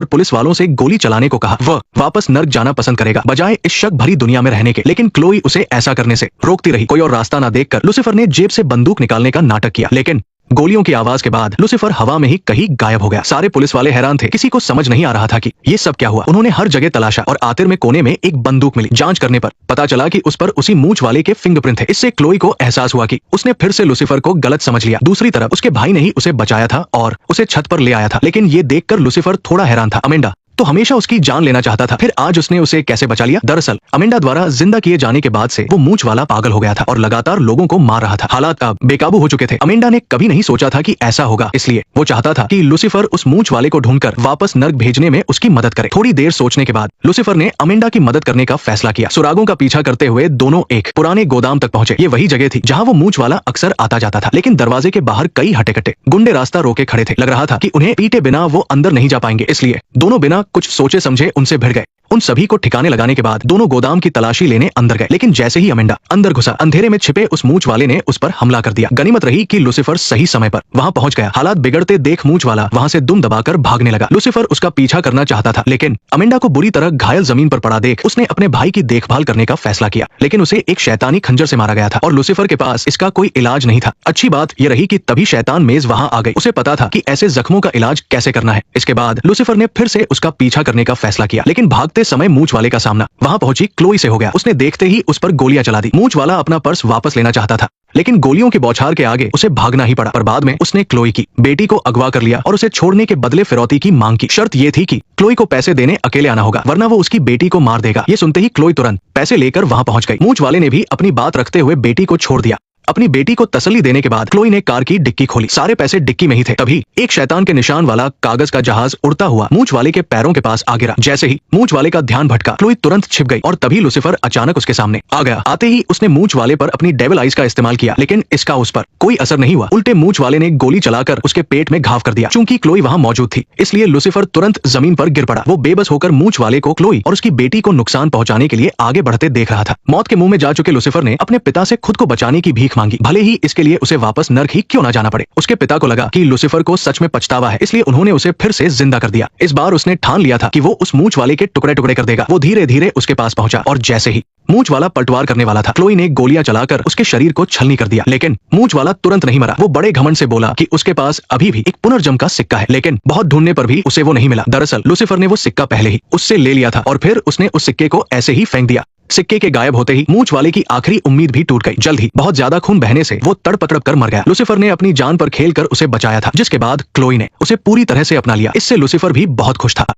Police वालों से गोली चलाने को कहा। वह वापस नर्क जाना पसंद करेगा बजाय इस शक भरी दुनिया में रहने के। लेकिन क्लोई उसे ऐसा करने से रोकती रही। कोई और रास्ता न देखकर लूसीफर ने जेब से बंदूक निकालने का नाटक किया, लेकिन गोलियों की आवाज के बाद लूसीफर हवा में ही कहीं गायब हो गया। सारे पुलिस वाले हैरान थे, किसी को समझ नहीं आ रहा था कि ये सब क्या हुआ। उन्होंने हर जगह तलाशा और आखिर में कोने में एक बंदूक मिली। जांच करने पर पता चला कि उस पर उसी मूंछ वाले के फिंगरप्रिंट थे। इससे क्लोई को एहसास हुआ कि उसने फिर से लूसीफर को गलत समझ लिया। दूसरी तरफ उसके भाई ने ही उसे बचाया था और उसे छत पर ले आया था। लेकिन ये देखकर लूसीफर थोड़ा हैरान था। अमेंडा तो हमेशा उसकी जान लेना चाहता था, फिर आज उसने उसे कैसे बचा लिया। दरअसल अमेंडा द्वारा जिंदा किए जाने के बाद से वो मूंछ वाला पागल हो गया था और लगातार लोगों को मार रहा था। हालात अब बेकाबू हो चुके थे। अमेंडा ने कभी नहीं सोचा था कि ऐसा होगा, इसलिए वो चाहता था कि लूसीफर उस मूंछ वाले को ढूंढकर वापस नर्क भेजने में उसकी मदद करे। थोड़ी देर सोचने के बाद लूसीफर ने अमेंडा की मदद करने का फैसला किया। सुरागों का पीछा करते हुए दोनों एक पुराने गोदाम तक पहुंचे। ये वही जगह थी जहाँ वो मूंछ वाला अक्सर आता जाता था, लेकिन दरवाजे के बाहर कई हटे-कटे गुंडे रास्ता रोके खड़े थे। लग रहा था कि उन्हें पीटे बिना वो अंदर नहीं जा पाएंगे, इसलिए दोनों बिना कुछ सोचे समझे उनसे भिड़ गए। उन सभी को ठिकाने लगाने के बाद दोनों गोदाम की तलाशी लेने अंदर गए, लेकिन जैसे ही अमेंडा अंदर घुसा, अंधेरे में छिपे उस मूंछ वाले ने उस पर हमला कर दिया। गनीमत रही कि लूसीफर सही समय पर वहां पहुंच गया। हालात बिगड़ते देख मूंछ वाला वहां से दुम दबाकर भागने लगा। लूसीफर उसका पीछा करना चाहता था, लेकिन अमेंडा को बुरी तरह घायल जमीन पर पड़ा देख उसने अपने भाई की देखभाल करने का फैसला किया। लेकिन उसे एक शैतानी खंजर से मारा गया था और लूसीफर के पास इसका कोई इलाज नहीं था। अच्छी बात यह रही कि तभी शैतान मेज वहां आ गई। उसे पता था कि ऐसे जख्मों का इलाज कैसे करना है। इसके बाद लूसीफर ने फिर से उसका पीछा करने का फैसला किया, लेकिन भागते समय मूंछ वाले सामना वहां पहुंची क्लोई से हो गया। उसने देखते ही उस पर गोलियां चला दी। मूंछ वाला अपना पर्स वापस लेना चाहता था, लेकिन गोलियों के बौछार के आगे उसे भागना ही पड़ा। पर बाद में उसने क्लोई की बेटी को अगवा कर लिया और उसे छोड़ने के बदले फिरौती की मांग की। शर्त ये थी कि क्लोई को पैसे देने अकेले आना होगा, वरना वो उसकी बेटी को मार देगा। ये सुनते ही क्लोई तुरंत पैसे लेकर वहां पहुंच गई। मूंछ वाले ने भी अपनी बात रखते हुए बेटी को छोड़ दिया। अपनी बेटी को तसल्ली देने के बाद क्लोई ने कार की डिक्की खोली। सारे पैसे डिक्की में ही थे। तभी एक शैतान के निशान वाला कागज का जहाज उड़ता हुआ मूंछ वाले के पैरों के पास आ गिरा। जैसे ही मूंछ वाले का ध्यान भटका, क्लोई तुरंत छिप गई और तभी लूसीफर अचानक उसके सामने आ गया। आते ही उसने मूंछ वाले पर अपनी डेविल आइज का इस्तेमाल किया, लेकिन इसका उस पर कोई असर नहीं हुआ। उल्टे मूंछ वाले ने गोली चलाकर उसके पेट में घाव कर दिया। चूंकि क्लोई वहां मौजूद थी, इसलिए लूसीफर तुरंत जमीन पर गिर पड़ा। वो बेबस होकर मूंछ वाले को क्लोई और उसकी बेटी को नुकसान पहुंचाने के लिए आगे बढ़ते देख रहा था। मौत के मुंह में जा चुके लूसीफर ने अपने पिता से खुद को बचाने की भीख मांगी, भले ही इसके लिए उसे वापस नर्क ही क्यों ना जाना पड़े। उसके पिता को लगा कि लूसीफर को सच में पछतावा है, इसलिए उन्होंने उसे फिर से जिंदा कर दिया। इस बार उसने ठान लिया था कि वो उस मूंछ वाले के टुकड़े टुकड़े कर देगा। वो धीरे धीरे उसके पास पहुंचा और जैसे ही मूंछ वाला पलटवार करने वाला था, क्लोई ने गोलियां चलाकर उसके शरीर को छलनी कर दिया। लेकिन मूंछ वाला तुरंत नहीं मरा। वो बड़े घमंड से बोला कि उसके पास अभी भी एक पुनर्जन्म का सिक्का है, लेकिन बहुत ढूंढने पर भी उसे वो नहीं मिला। दरअसल लूसीफर ने वो सिक्का पहले ही उससे ले लिया था और फिर उसने उस सिक्के को ऐसे ही फेंक दिया। सिक्के के गायब होते ही मूंछ वाले की आखिरी उम्मीद भी टूट गई। जल्द ही बहुत ज्यादा खून बहने से वो तड़प कर मर गया। लूसीफर ने अपनी जान पर खेलकर उसे बचाया था, जिसके बाद क्लोई ने उसे पूरी तरह से अपना लिया। इससे लूसीफर भी बहुत खुश था।